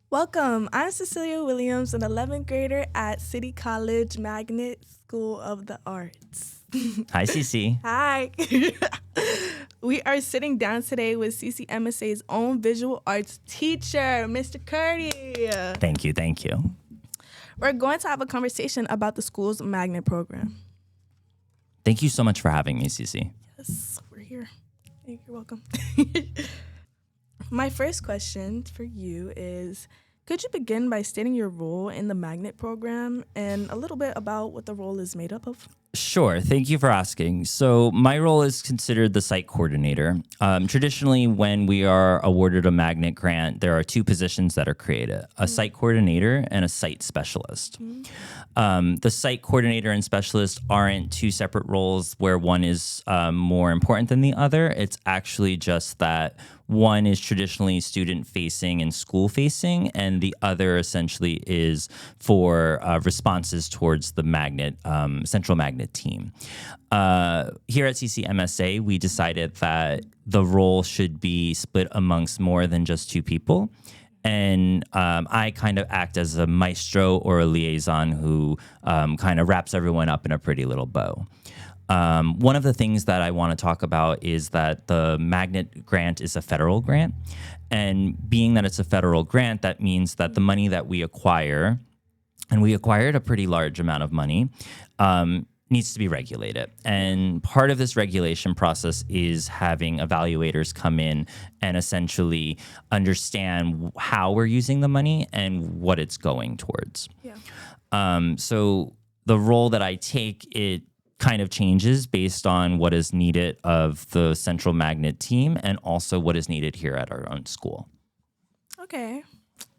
Welcome. I'm Cecilia Williams, an 11th grader at City College Magnet School of the Arts. Hi, CC. Hi. We are sitting down today with CCMSA's own visual arts teacher, Mr. Curti. Thank you. We're going to have a conversation about the school's magnet program. Thank you so much for having me, CC. Yes, we're here. You're welcome. My first question for you is, could you begin by stating your role in the magnet program and a little bit about what the role is made up of? Sure. Thank you for asking. So my role is considered the site coordinator. Traditionally, when we are awarded a magnet grant, there are two positions that are created, a site coordinator and a site specialist. The site coordinator and specialist aren't two separate roles where one is more important than the other. It's actually just that one is traditionally student-facing and school-facing, and the other essentially is for responses towards the magnet, central magnet team. Here at CCMSA, we decided that the role should be split amongst more than just two people. And I kind of act as a maestro or a liaison who kind of wraps everyone up in a pretty little bow. One of the things that I want to talk about is that the magnet grant is a federal grant. And being that it's a federal grant, that means that the money that we acquire, and we acquired a pretty large amount of money, needs to be regulated. And part of this regulation process is having evaluators come in and essentially understand how we're using the money and what it's going towards. So the role that I take, it kind of changes based on what is needed of the central magnet team and also what is needed here at our own school. Okay.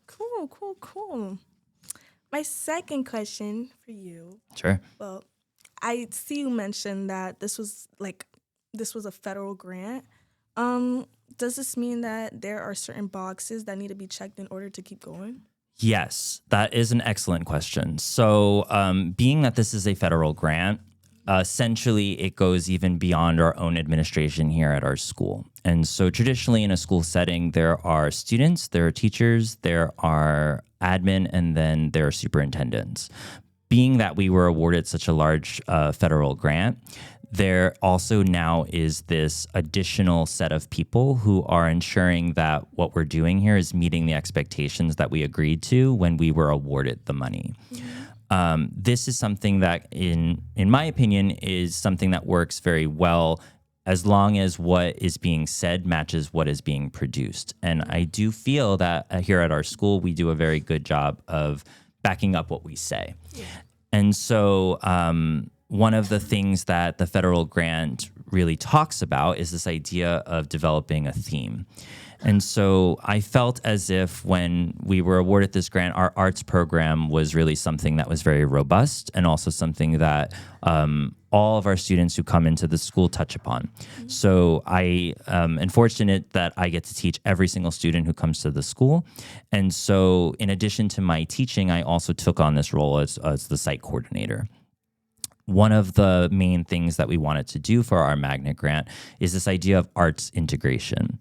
Cool. My second question for you. Sure. Well, I see you mentioned that this was a federal grant. Does this mean that there are certain boxes that need to be checked in order to keep going? Yes, that is an excellent question. So being that this is a federal grant, essentially it goes even beyond our own administration here at our school. And so traditionally in a school setting, there are students, there are teachers, there are admin, and then there are superintendents. Being that we were awarded such a large federal grant, there also now is this additional set of people who are ensuring that what we're doing here is meeting the expectations that we agreed to when we were awarded the money. This is something that, in my opinion, is something that works very well as long as what is being said matches what is being produced. And I do feel that here at our school, we do a very good job of backing up what we say. Yeah. And so one of the things that the federal grant really talks about is this idea of developing a theme. And so I felt as if when we were awarded this grant, our arts program was really something that was very robust and also something that all of our students who come into the school touch upon. So I am fortunate that I get to teach every single student who comes to the school. And so in addition to my teaching, I also took on this role as the site coordinator. One of the main things that we wanted to do for our magnet grant is this idea of arts integration.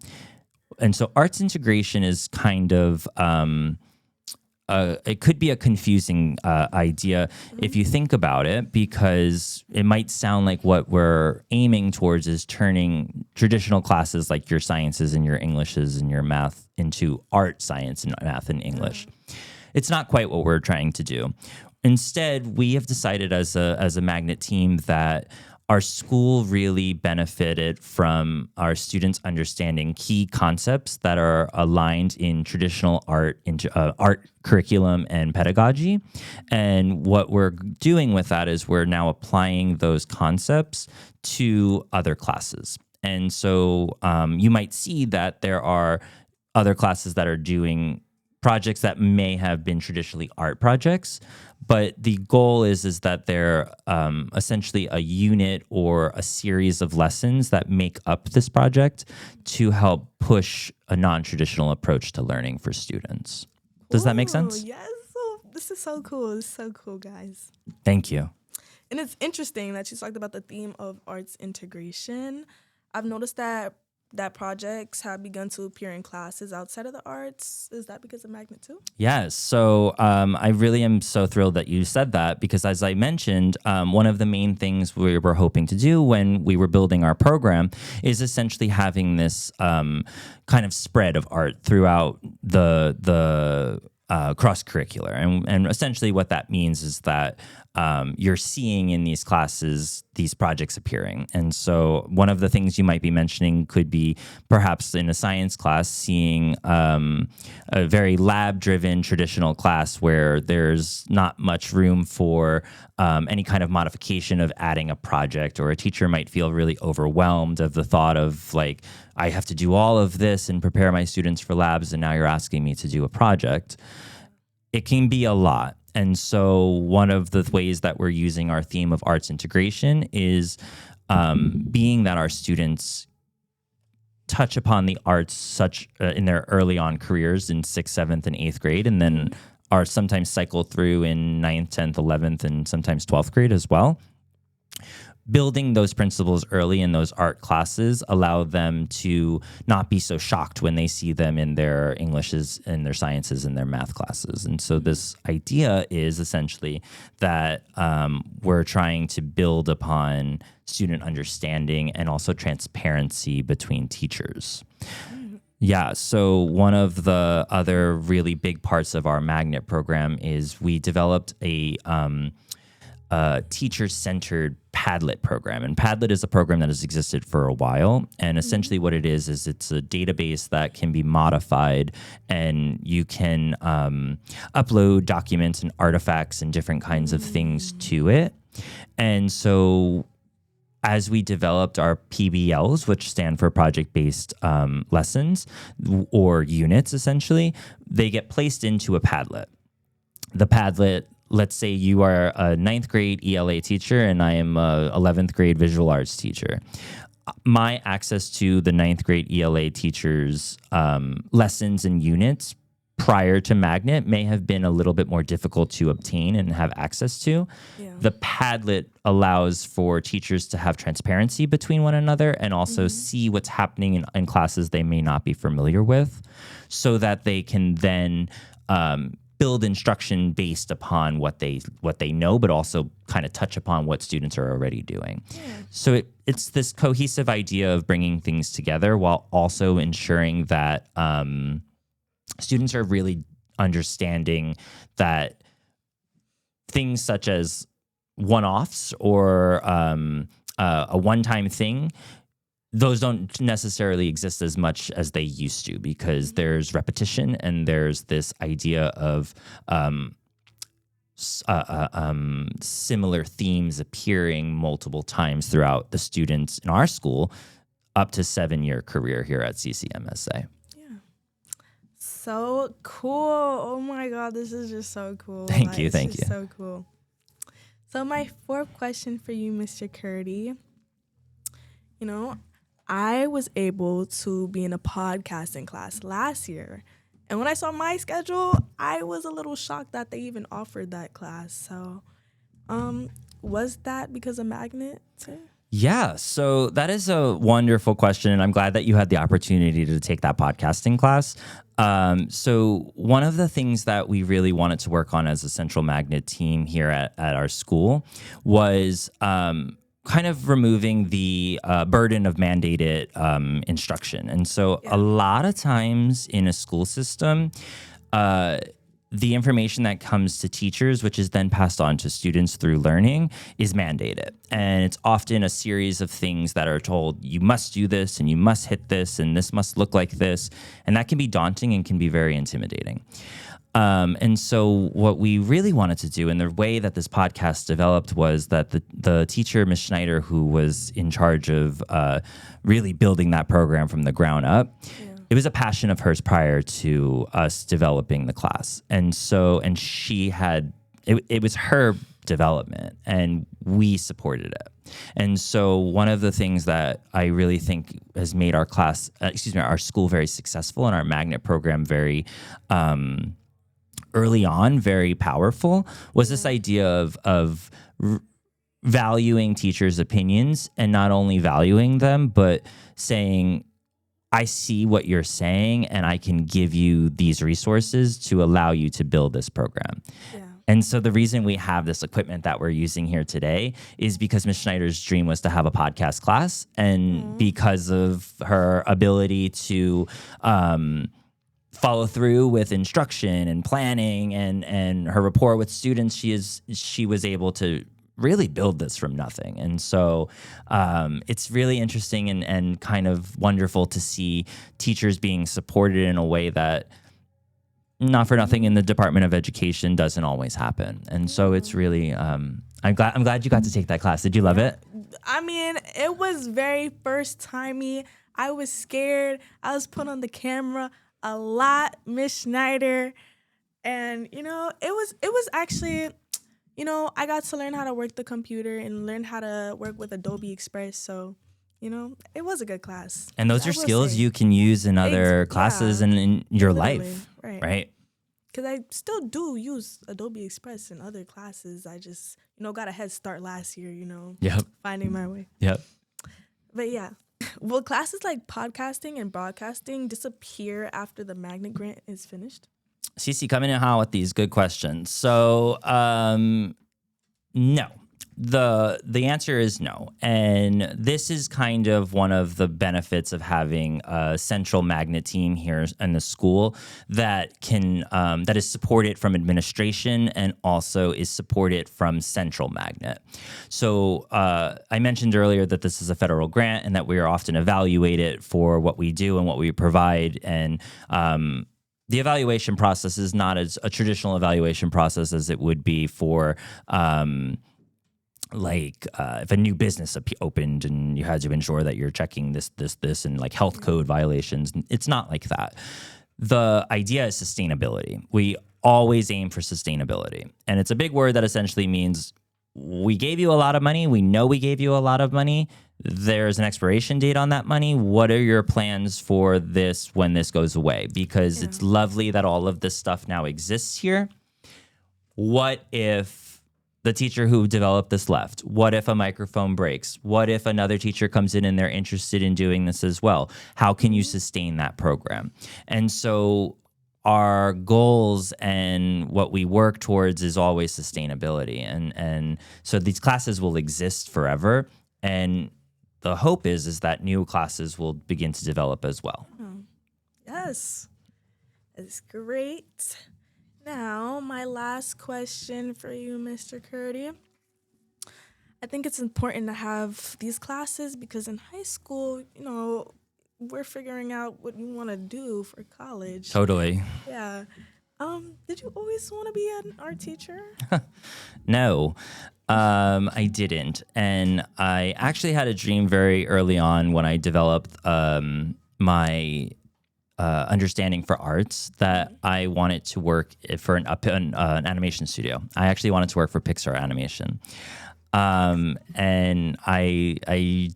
And so arts integration is kind of, it could be a confusing idea if you think about it, because it might sound like what we're aiming towards is turning traditional classes like your sciences and your Englishes and your math into art, science, and math and English. It's not quite what we're trying to do. Instead, we have decided as a magnet team that our school really benefited from our students understanding key concepts that are aligned in traditional art, art curriculum and pedagogy. And what we're doing with that is we're now applying those concepts to other classes. And so you might see that there are other classes that are doing projects that may have been traditionally art projects, but the goal is that they're essentially a unit or a series of lessons that make up this project to help push a non-traditional approach to learning for students. Does that make sense? Yes. Oh, this is so cool. It's so cool, guys. Thank you. And it's interesting that you talked about the theme of arts integration. I've noticed that that projects have begun to appear in classes outside of the arts. Is that because of magnet too? Yes. So I really am so thrilled that you said that, because as I mentioned, one of the main things we were hoping to do when we were building our program is essentially having this kind of spread of art throughout the cross-curricular. And essentially what that means is that you're seeing in these classes these projects appearing. And so one of the things you might be mentioning could be perhaps in a science class seeing a very lab-driven traditional class where there's not much room for any kind of modification of adding a project, or a teacher might feel really overwhelmed of the thought of like, I have to do all of this and prepare my students for labs, and now you're asking me to do a project. It can be a lot. And so one of the ways that we're using our theme of arts integration is being that our students touch upon the arts in their early on careers in 6th, 7th, and 8th grade, and then are sometimes cycled through in 9th, 10th, 11th, and sometimes 12th grade as well. Building those principles early in those art classes allow them to not be so shocked when they see them in their Englishes and their sciences and their math classes. And so this idea is essentially that we're trying to build upon student understanding and also transparency between teachers. Yeah, so one of the other really big parts of our magnet program is we developed a teacher-centered Padlet program. And Padlet is a program that has existed for a while. And essentially what it is it's a database that can be modified, and you can upload documents and artifacts and different kinds of things to it. And so as we developed our PBLs, which stand for project-based lessons or units, essentially, they get placed into a Padlet. The Padlet, let's say you are a 9th grade ELA teacher and I am a 11th grade visual arts teacher. My access to the 9th grade ELA teacher's lessons and units prior to Magnet may have been a little bit more difficult to obtain and have access to. Yeah. The Padlet allows for teachers to have transparency between one another and also see what's happening in classes they may not be familiar with, so that they can then build instruction based upon what they know, but also kind of touch upon what students are already doing. Yeah. So it's this cohesive idea of bringing things together while also ensuring that students are really understanding that things such as one-offs or a one-time thing, those don't necessarily exist as much as they used to, because there's repetition and there's this idea of similar themes appearing multiple times throughout the students in our school up to 7-year career here at CCMSA. Yeah. So cool. Oh my God, this is just so cool. Thank you. So cool. So my fourth question for you, Mr. Curti, I was able to be in a podcasting class last year. And when I saw my schedule, I was a little shocked that they even offered that class. So was that because of Magnet too? Yeah, so that is a wonderful question, and I'm glad that you had the opportunity to take that podcasting class. So one of the things that we really wanted to work on as a Central Magnet team here at our school was kind of removing the burden of mandated instruction. And so a lot of times in a school system, the information that comes to teachers, which is then passed on to students through learning, is mandated. And it's often a series of things that are told, you must do this, and you must hit this, and this must look like this. And that can be daunting and can be very intimidating. And so what we really wanted to do, and the way that this podcast developed, was that the teacher, Ms. Schneider, who was in charge of really building that program from the ground up, it was a passion of hers prior to us developing the class. And she had, it was her development, and we supported it. And so one of the things that I really think has made our school very successful, and our Magnet program very early on very powerful, was this idea of valuing teachers' opinions, and not only valuing them, but saying, I see what you're saying, and I can give you these resources to allow you to build this program. Yeah. And so the reason we have this equipment that we're using here today is because Ms. Schneider's dream was to have a podcast class. And because of her ability to follow through with instruction and planning and her rapport with students, she was able to really build this from nothing. And so it's really interesting and kind of wonderful to see teachers being supported in a way that, not for nothing, in the Department of Education doesn't always happen. And so it's really, I'm glad you got to take that class. Did you love it? I mean, it was very first timey. I was scared. I was put on the camera a lot, Miss Schneider. And, it was actually, I got to learn how to work the computer and learn how to work with Adobe Express. So, it was a good class. And those are skills you can use in other classes and in your life, right? Because I still do use Adobe Express in other classes. I just, got a head start last year, finding my way. Yep. But yeah, will classes like podcasting and broadcasting disappear after the magnet grant is finished? Cece, coming in hot with these good questions. So, no. The answer is no. And this is kind of one of the benefits of having a central magnet team here in the school that that is supported from administration and also is supported from central magnet. So I mentioned earlier that this is a federal grant and that we are often evaluated for what we do and what we provide. And the evaluation process is not as a traditional evaluation process as it would be for if a new business opened and you had to ensure that you're checking this, and like health code violations. It's not like that. The idea is sustainability. We always aim for sustainability. And it's a big word that essentially means we gave you a lot of money. We know we gave you a lot of money. There's an expiration date on that money. What are your plans for this when this goes away? Because it's lovely that all of this stuff now exists here. What if the teacher who developed this left? What if a microphone breaks? What if another teacher comes in and they're interested in doing this as well? How can you sustain that program? And so our goals and what we work towards is always sustainability. And so these classes will exist forever. And the hope is that new classes will begin to develop as well. Yes, that's great. Now, my last question for you, Mr. Curti. I think it's important to have these classes because in high school, we're figuring out what you want to do for college. Totally. Yeah. Did you always want to be an art teacher? No, I didn't. And I actually had a dream very early on when I developed my understanding for arts that I wanted to work for an animation studio. I actually wanted to work for Pixar Animation. And I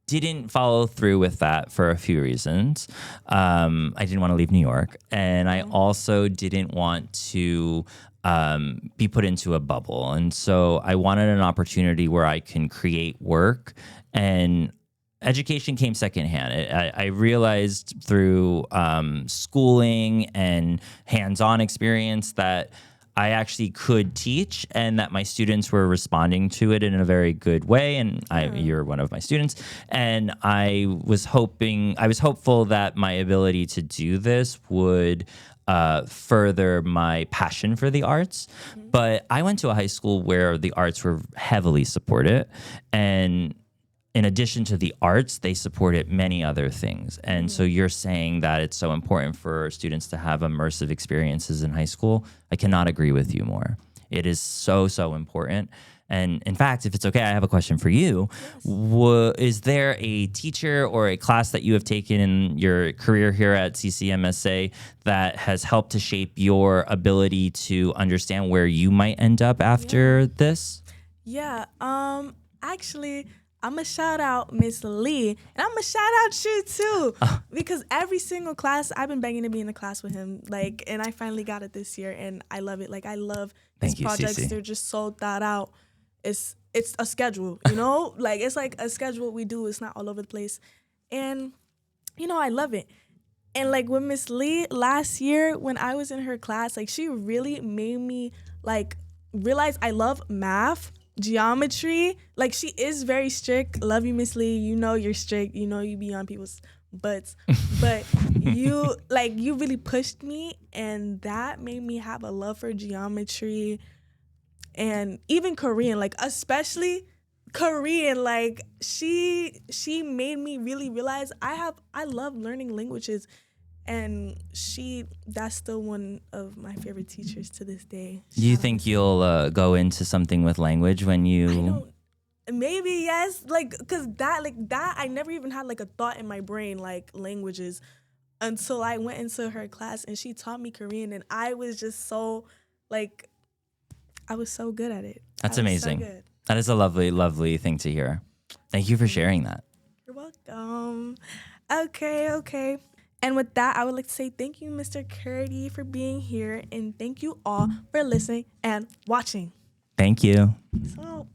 didn't follow through with that for a few reasons. I didn't want to leave New York. And I also didn't want to be put into a bubble. And so I wanted an opportunity where I can create work, and education came secondhand. I realized through schooling and hands-on experience that I actually could teach and that my students were responding to it in a very good way. And you're one of my students. And I was hopeful that my ability to do this would further my passion for the arts. But I went to a high school where the arts were heavily supported, and in addition to the arts, they supported many other things. And so you're saying that it's so important for students to have immersive experiences in high school. I cannot agree with you more. It is so, so important. And in fact, if it's okay, I have a question for you. Yes. Is there a teacher or a class that you have taken in your career here at CCMSA that has helped to shape your ability to understand where you might end up after this? Yeah. Actually, I'm going to shout out Miss Lee, and I'm going to shout out you too, because every single class, I've been begging to be in a class with him, and I finally got it this year, and I love it. I love his projects. Cece. They're just so thought out. It's a schedule, it's like a schedule we do. It's not all over the place. And I love it. And like with Miss Lee last year when I was in her class, like she really made me like realize I love math, geometry. Like she is very strict. Love you, Miss Lee. You're strict. You be on people's butts. But you really pushed me, and that made me have a love for geometry and even Korean, like especially Korean. Like she made me really realize I love learning languages. And that's still one of my favorite teachers to this day. Do you think you'll go into something with language when you? I don't, maybe yes, like because that I never even had like a thought in my brain like languages until I went into her class and she taught me Korean, and I was just so like I was so good at it. That's amazing. So that is a lovely, lovely thing to hear. Thank you for sharing that. You're welcome. Okay. And with that, I would like to say thank you, Mr. Curti, for being here, and thank you all for listening and watching. Thank you. So.